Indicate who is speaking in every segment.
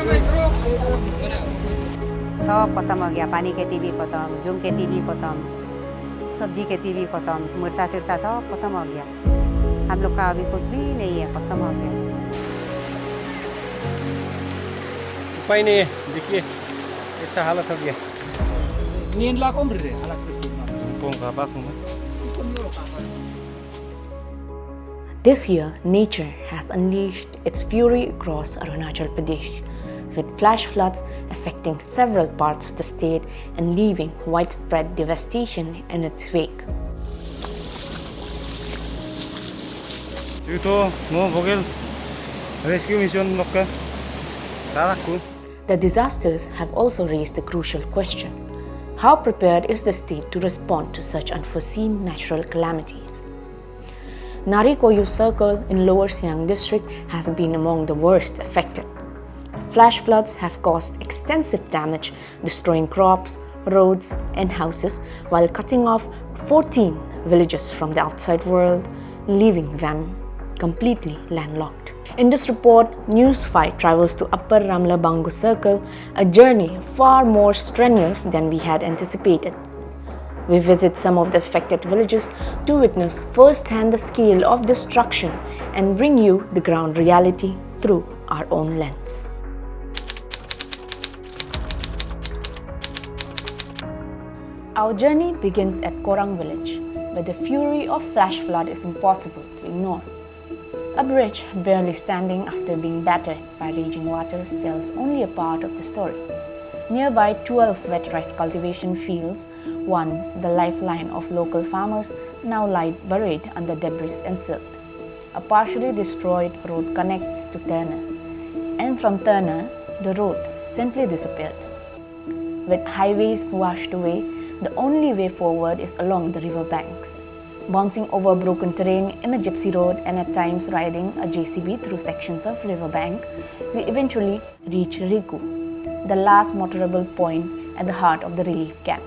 Speaker 1: सब खत्म हो गया, पानी खेती भी खत्म, जूम खेती भी खत्म, सब्जी खेती भी खत्म, मिर्चा सिरसा सब खत्म हो गया। हम लोग का अभी कुछ भी नहीं है, खत्म हो गया।
Speaker 2: उपाय नहीं है, देखिए ऐसा हालत हो गया।
Speaker 3: This year, nature has unleashed its fury across Arunachal Pradesh, with flash floods affecting several parts of the state and leaving widespread devastation in its wake.
Speaker 2: rescue mission
Speaker 3: The disasters have also raised the crucial question: how prepared is the state to respond to such unforeseen natural calamities? Nari-Koyu circle in Lower Siang district has been among the worst affected. Flash floods have caused extensive damage, destroying crops, roads, and houses while cutting off 14 villages from the outside world, leaving them completely landlocked. In this report, News 5 travels to Upper Ramla-Bangu circle, a journey far more strenuous than we had anticipated. We visit some of the affected villages to witness firsthand the scale of destruction and bring you the ground reality through our own lens. Our journey begins at Korang village, where the fury of flash flood is impossible to ignore. A bridge barely standing after being battered by raging waters tells only a part of the story. Nearby 12 wet rice cultivation fields, once the lifeline of local farmers, now lie buried under debris and silt. A partially destroyed road connects to Turner, and from Turner, the road simply disappeared. With highways washed away, the only way forward is along the river banks. Bouncing over broken terrain in a gypsy road and at times riding a JCB through sections of riverbank, we eventually reach Riku, the last motorable point at the heart of the relief camp.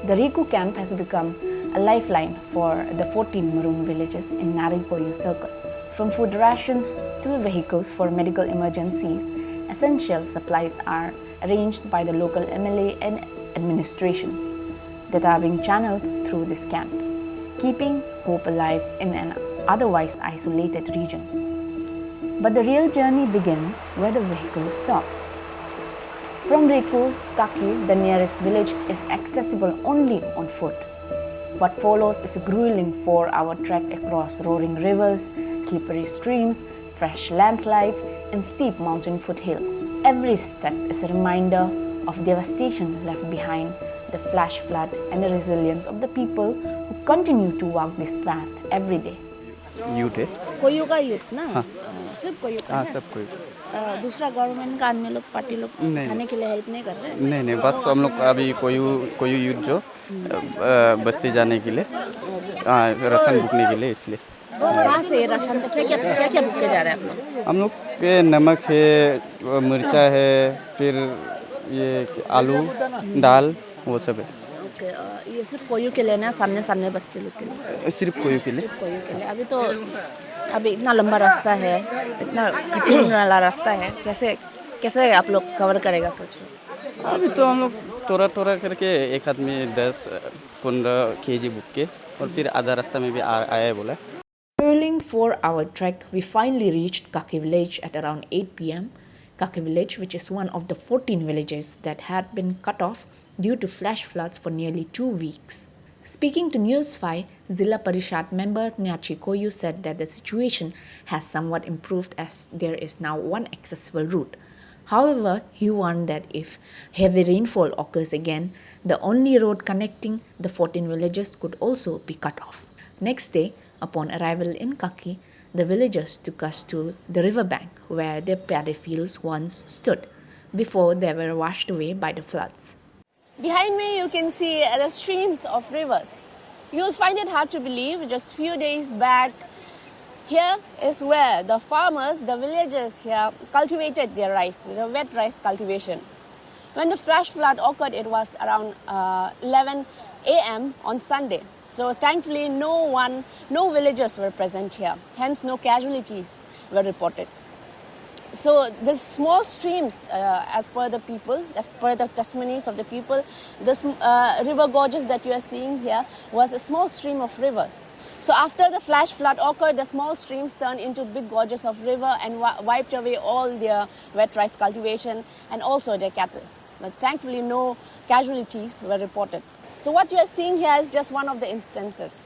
Speaker 3: The Riku camp has become a lifeline for the 14 maroon villages in Nari-Koyu circle. From food rations to vehicles for medical emergencies, essential supplies are arranged by the local MLA and administration that are being channeled through this camp, keeping hope alive in an otherwise isolated region. But the real journey begins where the vehicle stops. From Riku, Khaki, the nearest village, is accessible only on foot. What follows is a grueling 4-hour trek across roaring rivers, slippery streams, fresh landslides, and steep mountain foothills. Every step is a reminder of devastation left behind, the flash flood, and the resilience of the people who continue to walk this path every day.
Speaker 4: Youth है
Speaker 5: कोयू का youth ना?
Speaker 4: हाँ।
Speaker 5: सिर्फ कोयू का
Speaker 4: हाँ
Speaker 5: है?
Speaker 4: सब कोई
Speaker 5: दूसरा गवर्नमेंट का अन्य लोग पार्टी लोग
Speaker 4: नहीं।
Speaker 5: खाने के लिए हेल्प नहीं कर रहे हैं?
Speaker 4: नहीं बस हम लोग अभी कोई यूथ जो बस्ती जाने के लिए राशन बुकने के लिए, इसलिए।
Speaker 5: कहाँ से राशन क्या बुक के जा रहे हैं आप लोग?
Speaker 4: हम लोग के नमक है, मिर्चा है, फिर ये आलू दाल वो सब है।
Speaker 5: ये सिर्फ कोयू के लिए ना, सामने बस्ती लोग के लिए?
Speaker 4: सिर्फ कोयू के लिए।
Speaker 5: कोयू के लिए। अभी इतना लंबा रास्ता है, इतना कठिन वाला रास्ता है, कैसे आप लोग कवर करेगा सोच रहे?
Speaker 4: अभी तो हम लोग थोड़ा करके एक आदमी 10-15 kg बुक के, और फिर आधा रास्ता में भी आया बोला।
Speaker 3: Whirling 4-hour trek, we finally reached Khaki village at around 8 p.m. Khaki village, which is one of the 14 villages that had been cut off due to flash floods for nearly 2 weeks. Speaking to News 5, Zilla Parishad member 𝐒𝐫𝐿 said that the situation has somewhat improved as there is now one accessible route. However, he warned that if heavy rainfall occurs again, the only road connecting the 14 villages could also be cut off. Next day, upon arrival in Khaki, the villagers took us to the riverbank where their paddy fields once stood before they were washed away by the floods.
Speaker 5: Behind me you can see the streams of rivers. You'll find it hard to believe, just few days back, here is where the farmers, the villagers here, cultivated their rice, the wet rice cultivation. When the flash flood occurred, it was around 11 a.m. on Sunday. So thankfully no villagers were present here, hence no casualties were reported. So the small streams, as per the people, as per the testimonies of the people, the river gorges that you are seeing here was a small stream of rivers. So after the flash flood occurred, the small streams turned into big gorges of river and wiped away all their wet rice cultivation and also their cattle. But thankfully no casualties were reported. So what you are seeing here is just one of the instances.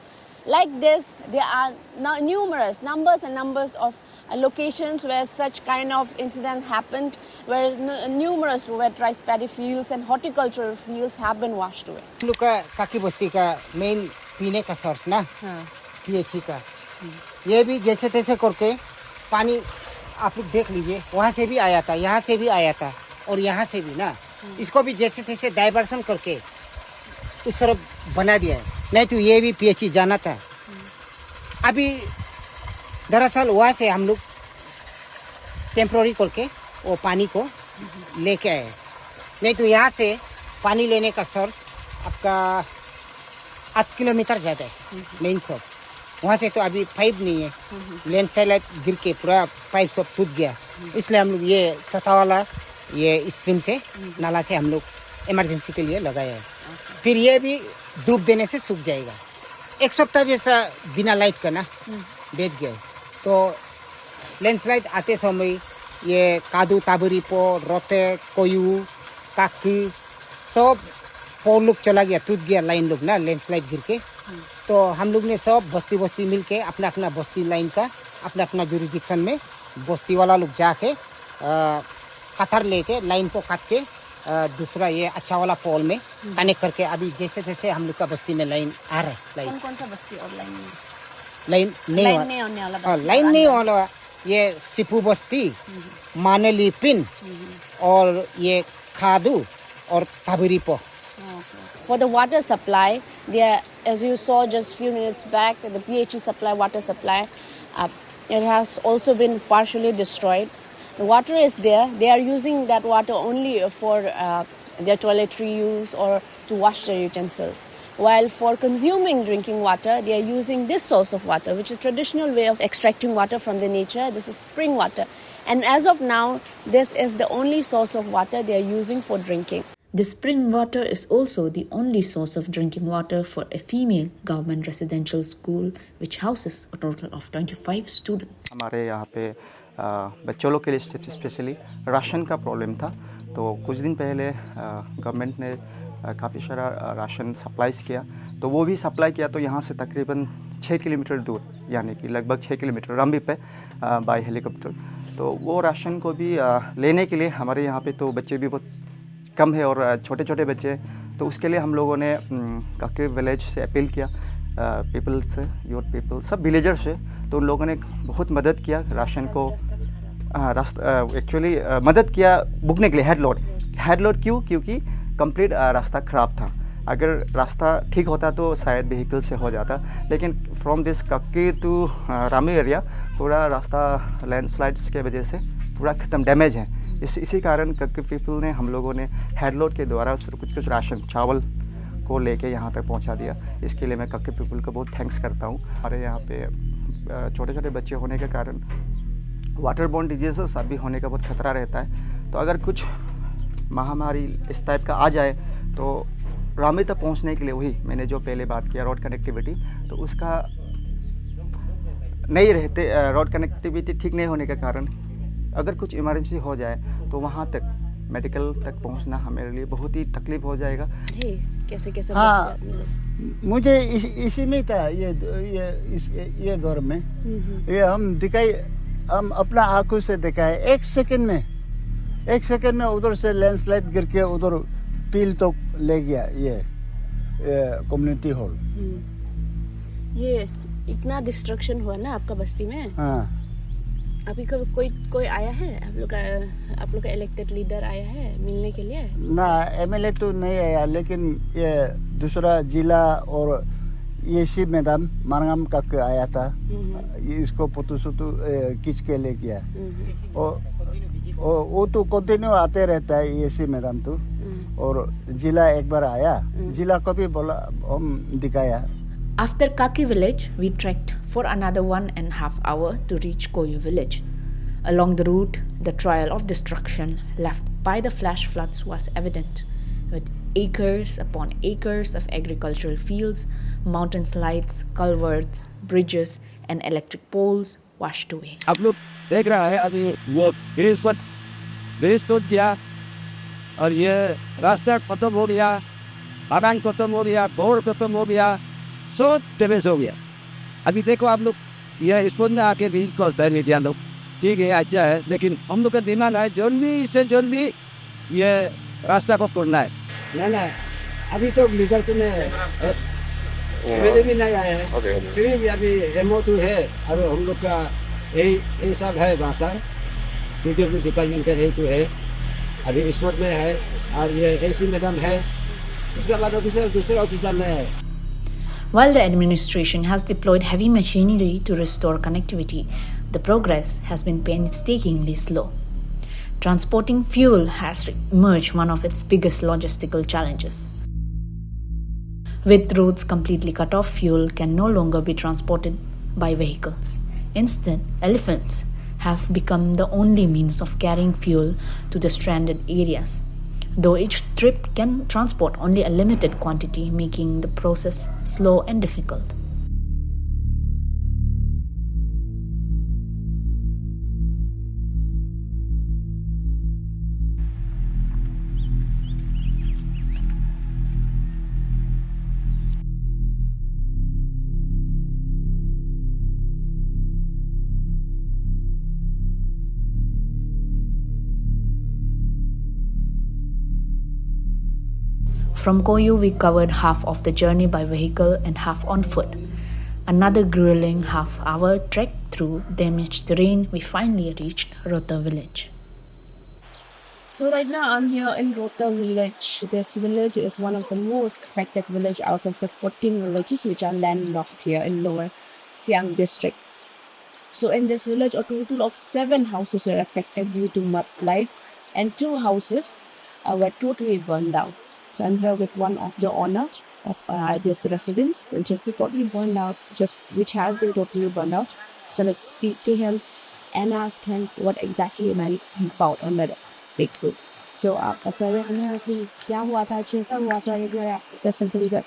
Speaker 5: Like this, there are now numbers and numbers of locations where such kind of incident happened, where numerous wet rice paddy fields and horticultural fields have been washed away.
Speaker 6: हम लोग का काकी बस्ती का main पीने का source ना PHE का ये भी जैसे तैसे करके पानी आप लोग देख लीजिए, वहाँ से भी आया था, यहाँ से भी आया था और यहाँ से भी ना, इसको भी जैसे तैसे डाइवर्सन करके उस तरफ बना दिया है, नहीं तो ये भी पीएचई जाना था। अभी दरअसल वहाँ से हम लोग टेम्प्रोरी करके वो पानी को लेके आए, नहीं तो यहाँ से पानी लेने का सोर्स आपका 8 किलोमीटर ज़्यादा है मेन सोर्स। वहाँ से तो अभी पाइप नहीं है, लैंडस्लाइड गिर के पूरा पाइप सब टूट गया, इसलिए हम लोग ये चौथा वाला ये स्ट्रीम से नाला से हम लोग इमरजेंसी के लिए लगाया है। फिर ये भी धूप देने से सूख जाएगा। एक सप्ताह जैसा बिना लाइट का ना बैठ गया, तो लैंडस्लाइड आते समय ये कादू ताबरीपो रोते कोयू काकी सब पोल लोग चला गया, टूट गया लाइन लोग ना लैंडस्लाइड गिर के। तो हम लोग ने सब बस्ती बस्ती मिल के अपना अपना बस्ती लाइन का अपना अपना जुरिडिक्शन में बस्ती वाला लोग जाके कतर लेके लाइन को काट के दूसरा ये अच्छा वाला पोल में कनेक्ट करके अभी जैसे जैसे हम लोग का बस्ती में लाइन आ रहा है। लाइन
Speaker 5: कौन सा बस्ती और लाइन
Speaker 6: लाइन नहीं वाला ये सिपू बस्ती, मानेलीपिन और ये खादू और ताबरीपो।
Speaker 5: For the water supply, there, as you saw just few minutes back, the PHE supply, water supply, it has also been partially destroyed. The water is there. They are using that water only for their toiletry use or to wash their utensils. While for consuming drinking water, they are using this source of water, which is a traditional way of extracting water from the nature. This is spring water. And as of now, this is the only source of water they are using for drinking.
Speaker 3: The spring water is also the only source of drinking water for a female government residential school, which houses a total of 25 students.
Speaker 4: हमारे यहाँ पे बच्चों लोग के लिए specially ration का problem था, तो कुछ दिन पहले गवर्नमेंट ने काफ़ी सारा राशन सप्लाईज किया, तो वो भी सप्लाई किया तो यहाँ से तकरीबन 6 किलोमीटर दूर, यानी कि लगभग 6 किलोमीटर रंबी पे बाय हेलीकॉप्टर। तो वो राशन को भी लेने के लिए हमारे यहाँ पे तो बच्चे भी बहुत कम है और छोटे छोटे बच्चे, तो उसके लिए हम लोगों ने काकी विलेज से अपील किया, पीपल से, योर पीपल सब विलेजर्स से, तो उन लोगों ने बहुत मदद किया राशन को, एक्चुअली मदद किया बुकने के लिए हेड लोड क्योंकि कंप्लीट रास्ता ख़राब था। अगर रास्ता ठीक होता तो शायद व्हीकल से हो जाता, लेकिन फ्रॉम दिस काकी टू रामी एरिया पूरा रास्ता लैंडस्लाइड्स के वजह से पूरा ख़त्म, डैमेज है। इसी कारण काकी पीपल ने, हम लोगों ने हेड लोड के द्वारा कुछ राशन चावल को लेके यहाँ तक पहुँचा दिया। इसके लिए मैं काकी पीपल को बहुत थैंक्स करता हूँ। हमारे यहाँ पे छोटे छोटे बच्चे होने के कारण वाटर बोर्न डिजीज़ अभी होने का बहुत खतरा रहता है, तो अगर कुछ महामारी इस टाइप का आ जाए तो रामी तक पहुंचने के लिए वही मैंने जो पहले बात किया रोड कनेक्टिविटी, तो उसका नहीं रहते, रोड कनेक्टिविटी ठीक नहीं होने के कारण अगर कुछ इमरजेंसी हो जाए तो वहाँ तक मेडिकल तक पहुंचना हमारे लिए बहुत ही तकलीफ हो जाएगा।
Speaker 5: कैसे
Speaker 6: हाँ, मुझे इसी में था ये दौर में ये हम अपना आंखों से दिखाए, एक सेकंड में उधर से लैंडस्लाइड गिर के उधर पील तो ले गया ये कम्युनिटी हॉल।
Speaker 5: ये इतना डिस्ट्रक्शन हुआ ना आपका बस्ती में।
Speaker 6: हाँ,
Speaker 5: अभी कोई आया है आप लोग का इलेक्टेड लीडर आया है मिलने के लिए?
Speaker 6: ना, एमएलए तो नहीं आया, लेकिन ये दूसरा जिला और ये सी मैडम मारंगम का आया था, ये इसको पुतु खींच के ले गया। और वो तो कंटिन्यू आते रहता है ये सी मैडम तो, और जिला एक बार आया, जिला को भी बोला, हम दिखाया।
Speaker 3: After Khaki village, we trekked for another 1.5 hours to reach Koyu village. Along the route, the trail of destruction left by the flash floods was evident, with acres upon acres of agricultural fields, mountain slides, culverts, bridges, and electric poles washed away.
Speaker 7: आप लोग देख रहा है अभी वो bridge टूट गया और ये रास्ता खत्म हो गया, बागान खत्म हो गया, बोर खत्म हो गया, सब डैमेज हो गया। अभी देखो आप लोग ये स्पोर्ट में आके भी करता है मीडिया लोग, ठीक है अच्छा है, लेकिन हम लोग का डिमांड है जल्दी से जल्दी ये रास्ता को खोलना है। ना अभी तो रिजल्ट में मेरे भी नहीं आया है, सिर्फ अभी MO2 है और हम लोग का यही सब है भाषा स्टूडियो डिपार्टमेंट का यही तो है, अभी स्पोर्ट में है और ये AC मैडम है, उसके बाद ऑफिसर दूसरे ऑफिसर में है।
Speaker 3: While the administration has deployed heavy machinery to restore connectivity, the progress has been painstakingly slow. Transporting fuel has emerged one of its biggest logistical challenges. With roads completely cut off, fuel can no longer be transported by vehicles. Instead, elephants have become the only means of carrying fuel to the stranded areas, though each trip can transport only a limited quantity, making the process slow and difficult. From Koyu, we covered half of the journey by vehicle and half on foot. Another grueling half-hour trek through damaged terrain, we finally reached Rota village.
Speaker 5: So right now I'm here in Rota village. This village is one of the most affected village out of the 14 villages which are landlocked here in Lower Siang district. So in this village, a total of 7 houses were affected due to mudslides and 2 houses were totally burned down. So I'm here with one of the owner of this residence, which is totally burned out, which has been totally burned out. So let's speak to him and ask him what exactly he found on the breakthrough. So आप बताइए हमें असली क्या हुआ था, कैसा हुआ था, एक बार आप समझिए कर।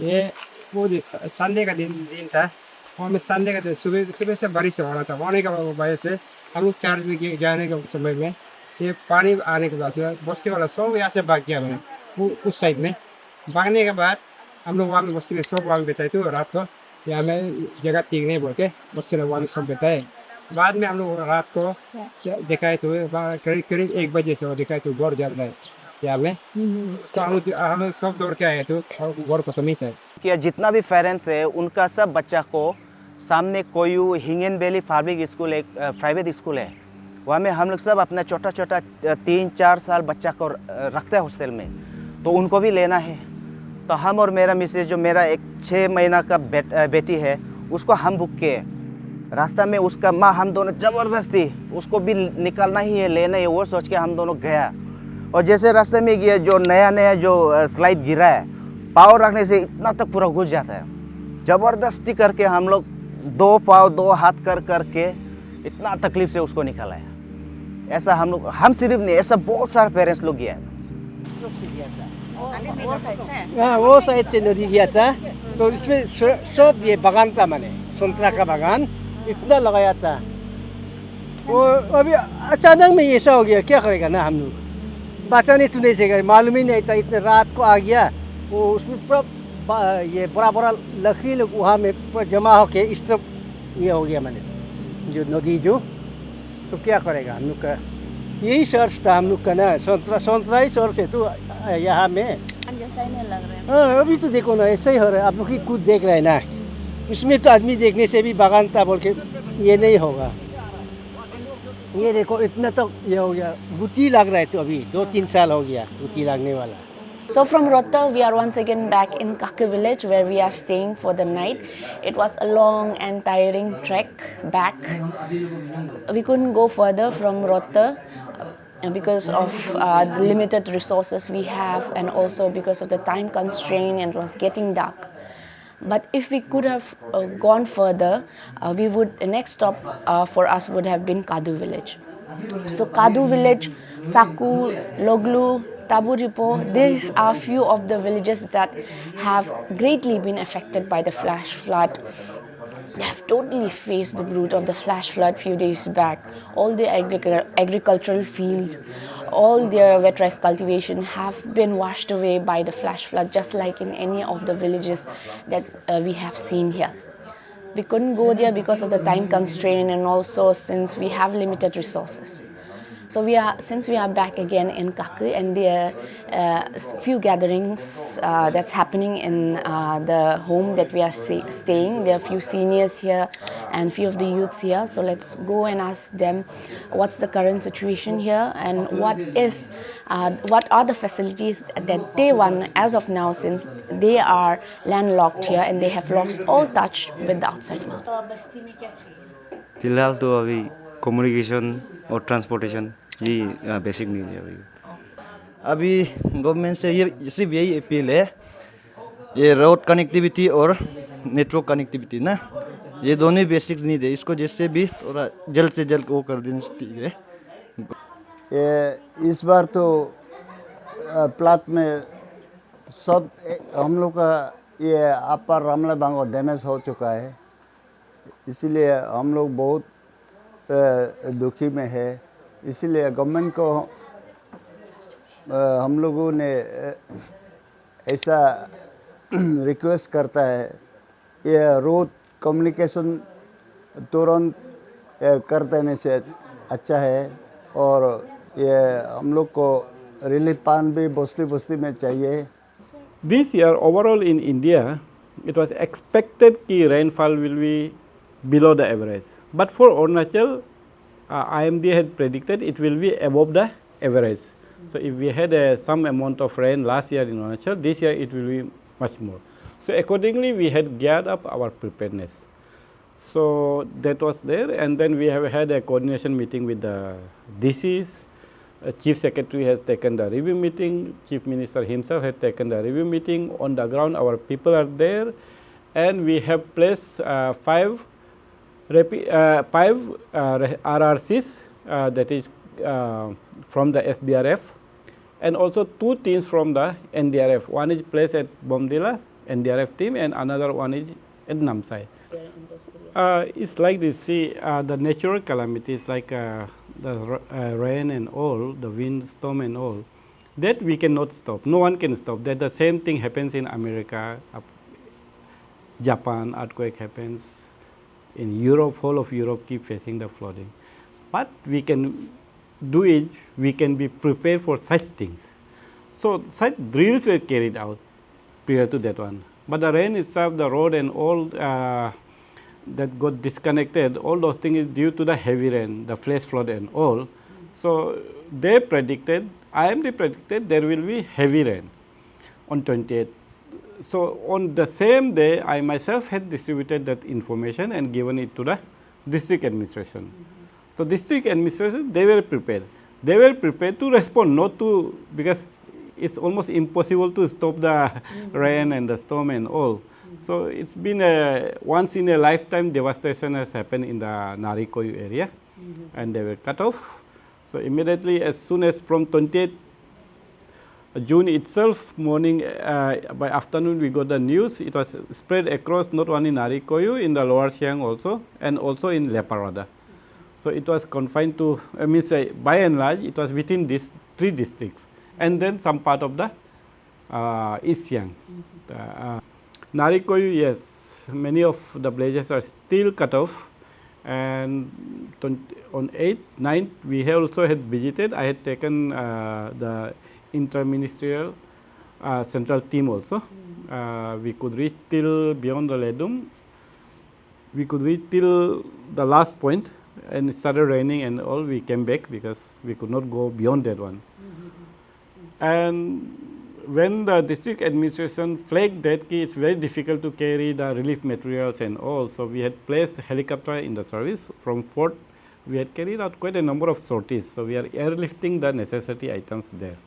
Speaker 2: ये वो संडे का दिन था, और मैं संडे का दिन सुबह से बारिश हो रहा था, होने की वजह से हम लोग 4 बजे जाने के समय में ये पानी आने के बाद बस्ती वाला सब यहाँ से भाग गया। मैंने उस साइड में भागने के बाद हम लोग वहाँ बस्ती में सब वहाँ बिताए थे रात को, यहाँ में जगह ठीक नहीं बोल के बस्ती में वहाँ सब बिताए। बाद में हम लोग रात को दिखाए थे, करीब 1 बजे से दिखाए थे घर जा रहा है यहाँ में, तो हम लोग सब दौड़ के आए थे और घर को समी से
Speaker 8: कि जितना भी पेरेंट्स है उनका सब बच्चा को सामने कोयू हिंगन वैली फार्मिंग स्कूल एक प्राइवेट स्कूल है, वहाँ में हम लोग सब अपना छोटा 3-4 साल बच्चा को रखते हैं हॉस्टल में, तो उनको भी लेना है। तो हम और मेरा मिसेज जो मेरा एक 6 महीना का बेटी है उसको हम बुक किए, रास्ता में उसका माँ हम दोनों ज़बरदस्ती उसको भी निकालना ही है, लेना है, वो सोच के हम दोनों गया। और जैसे रास्ते में गया जो नया जो स्लाइड गिरा है, पाँव रखने से इतना तक पूरा घुस जाता है, ज़बरदस्ती करके हम लोग 2 पाँव 2 हाथ करके इतना तकलीफ से उसको निकाला है। ऐसा हम सिर्फ नहीं, ऐसा बहुत सारे पेरेंट्स लोग गया है।
Speaker 6: वो साइड से नदी गया था, तो इसमें सब ये बागान था, मैंने संतरा का बागान इतना लगाया था। वो अभी अचानक में ऐसा हो गया, क्या करेगा ना हम लोग, बचा नहीं सुने से मालूम ही नहीं था, इतने रात को आ गया। वो उसमें पूरा ये बड़ा लकड़ी लोग वहाँ में पूरा जमा होके इस तरफ ये हो गया, मैंने जो नदी जो, तो क्या करेगा हम लोग का, यही सर्च था हम लोग का ना, संतरा ही सर्च है तो यहाँ में
Speaker 5: जैसा ही नहीं लग रहा है।
Speaker 6: हाँ अभी तो देखो ना ऐसा ही हो रहा है, आप लोग ही खुद देख रहे हैं ना, उसमें तो आदमी देखने से भी बागान था बोल के ये नहीं होगा। ये देखो इतना तो ये हो गया, गुत्ती लग रहा है, तो अभी 2-3 साल हो गया गुत्ती लगने वाला।
Speaker 3: So from Rota, we are once again back in Khaki village where we are staying for the night. It was a long and tiring trek back. We couldn't go further from Rota because of the limited resources we have, and also because of the time constraint, and it was getting dark. But if we could have gone further, next stop for us would have been 𝐬𝐫𝐮𝐬 village. So 𝐬𝐫𝐮𝐬 village, Saku, Loglu, Taburipo, these are few of the villages that have greatly been affected by the flash flood. They have totally faced the brunt of the flash flood few days back. All the agricultural fields, all their wet rice cultivation have been washed away by the flash flood, just like in any of the villages that we have seen here. We couldn't go there because of the time constraint and also since we have limited resources. So since we are back again in Khaki, and there are few gatherings that's happening in the home that we are staying. There are few seniors here and few of the youths here. So let's go and ask them what's the current situation here and what are the facilities that they want as of now, since they are landlocked here and they have lost all touch with the outside world.
Speaker 9: फिलहाल तो अभी communication और transportation यही basic need है अभी government से ये सिर्फ यही अपील है ये रोड कनेक्टिविटी और नेटवर्क कनेक्टिविटी ना ये दोनों बेसिक नीड है इसको जैसे भी थोड़ा जल्द से जल्द वो कर देना चाहिए
Speaker 10: इस बार तो प्लाट में सब हम लोग का ये अपर रामला बांगो डैमेज हो चुका है इसीलिए हम लोग बहुत दुखी में है इसीलिए गवर्नमेंट को हम लोगों ने ऐसा रिक्वेस्ट करता है ये रोड कम्युनिकेशन तुरंत कर देने से अच्छा है और ये हम लोग को रिलीफ फंड भी बस्ती बस्ती में चाहिए
Speaker 11: This year overall in India, it was expected that rainfall will be below the average. But for Arunachal, IMD had predicted it will be above the average. So if we had some amount of rain last year in Arunachal, this year it will be much more. So accordingly, we had geared up our preparedness. So that was there, and then we have had a coordination meeting with the DCs. Chief Secretary has taken the review meeting, Chief Minister himself has taken the review meeting. On the ground, our people are there, and we have placed five RRCs, that is from the SDRF, and also 2 teams from the NDRF. One is placed at Bomdila, NDRF team, and another one is at Namsai. It's like this, see, the natural calamities like the rain and all, the wind, storm and all, that we cannot stop. No one can stop. That the same thing happens in America, Japan, earthquake happens. In Europe, whole of Europe keep facing the flooding. What we can do is, we can be prepared for such things. So such drills were carried out prior to that one. But the rain itself, the road and all that got disconnected, all those things is due to the heavy rain, the flash flood and all. So they predicted, IMD predicted there will be heavy rain on 28th. So on the same day, I myself had distributed that information and given it to the district administration. So district administration, they were prepared. They were prepared to respond, not to, because it's almost impossible to stop the rain and the storm and all. So it's been a once in a lifetime devastation has happened in the Nari-Koyu area, and they were cut off. So immediately, as soon as from 28th June itself, morning by afternoon, we got the news. It was spread across not only Nari-Koyu, in the Lower Siang also, and also in Leparada. So it was confined to, I mean, by and large, it was within these 3 districts, and then some part of the East Siang. Nari-Koyu, yes, many of the villages are still cut off, and on 8th, 9th, we have also had visited. I had taken the interministerial central team also. We could reach till beyond the Ledum. We could reach till the last point, and it started raining and all. We came back because we could not go beyond that one. And when the district administration flagged that it's very difficult to carry the relief materials and all, so we had placed helicopter in the service from Fort. We had carried out quite a number of sorties, so we are airlifting the necessity items there.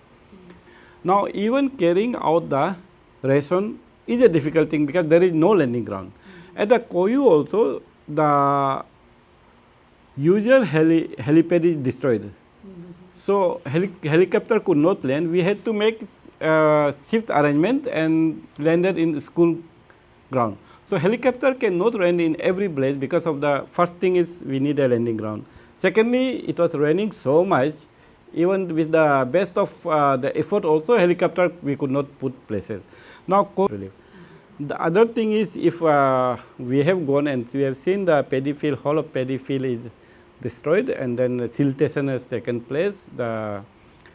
Speaker 11: Now even carrying out the ration is a difficult thing because there is no landing ground. At the 𝐒𝐲 also, the usual helipad is destroyed. So helicopter could not land. We had to make shift arrangement and landed in school ground. So helicopter cannot land in every place because of the first thing is we need a landing ground. Secondly, it was raining so much, even with the best of the effort also helicopter we could not put places. Now relief. The other thing is if we have gone and we have seen the paddy field, whole of paddy field is destroyed and then siltation has taken place, the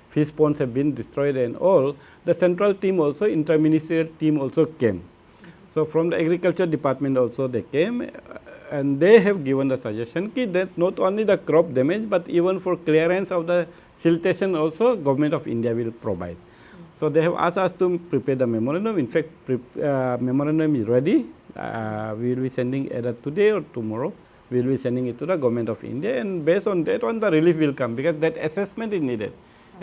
Speaker 11: fish ponds have been destroyed and all, the central team also, interministerial team also came. So from the agriculture department also they came and they have given the suggestion that not only the crop damage but even for clearance of the siltation also government of India will provide. So they have asked us to prepare the memorandum. In fact, memorandum is ready. We will be sending either today or tomorrow. We will be sending it to the government of India, and based on that one the relief will come because that assessment is needed.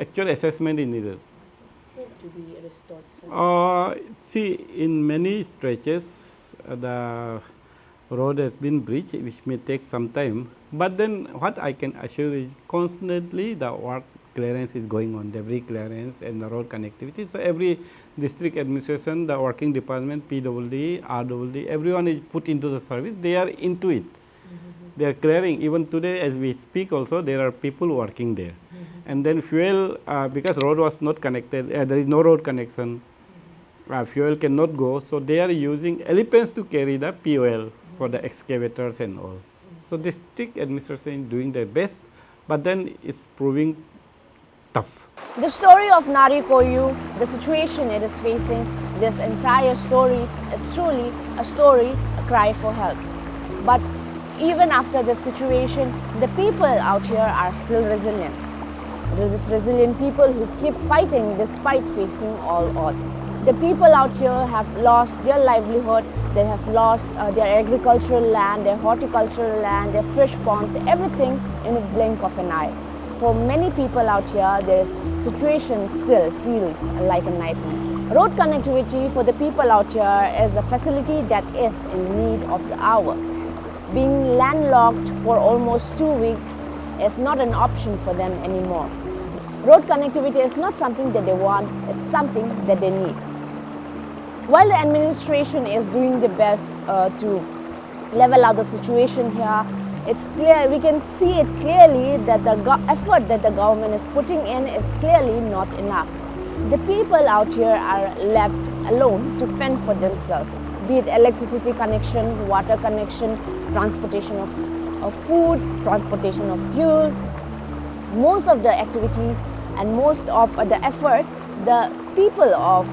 Speaker 11: Actual assessment is needed.
Speaker 3: To be restored.
Speaker 11: See, in many stretches the road has been breached, which may take some time. But then what I can assure is constantly the work clearance is going on, debris clearance and the road connectivity. So every district administration, the working department, PWD, RWD, everyone is put into the service. They are into it. They are clearing. Even today as we speak also there are people working there. And then fuel, because road was not connected, there is no road connection, fuel cannot go. So they are using elephants to carry the fuel for the excavators and all. So district administration is doing their best, but then it's proving tough.
Speaker 5: The story of Nari-Koyu, the situation it is facing, this entire story is truly a story, a cry for help. But even after the situation, the people out here are still resilient. It is this resilient people who keep fighting despite facing all odds. The people out here have lost their livelihood, they have lost their agricultural land, their horticultural land, their fish ponds, everything in a blink of an eye. For many people out here, this situation still feels like a nightmare. Road connectivity for the people out here is a facility that is in need of the hour. Being landlocked for almost 2 weeks is not an option for them anymore. Road connectivity is not something that they want, it's something that they need. While the administration is doing the best to level out the situation here, it's clear, we can see it clearly that the effort that the government is putting in is clearly not enough. The people out here are left alone to fend for themselves, be it electricity connection, water connection, transportation of food, transportation of fuel. Most of the activities and most of the effort, the people of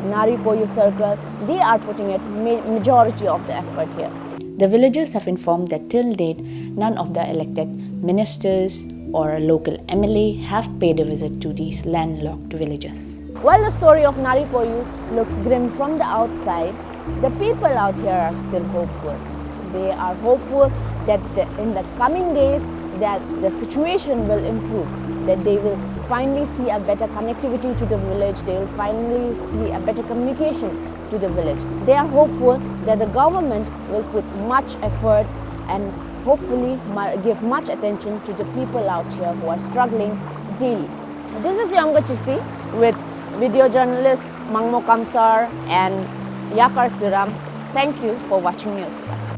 Speaker 5: Nari-Koyu circle, they are putting it majority of the effort here.
Speaker 3: The villagers have informed that till date, none of the elected ministers or local MLA have paid a visit to these landlocked villages.
Speaker 5: While the story of Nari-Koyu looks grim from the outside, the people out here are still hopeful. They are hopeful that in the coming days that the situation will improve, that they will finally see a better connectivity to the village, they will finally see a better communication to the village. They are hopeful that the government will put much effort and hopefully give much attention to the people out here who are struggling daily. This is 𝐶𝐚𝐭𝐮𝐫𝐞'𝐬 with video journalist 𝐸𝐺𝐻 and Yakar Siram. Thank you for watching news.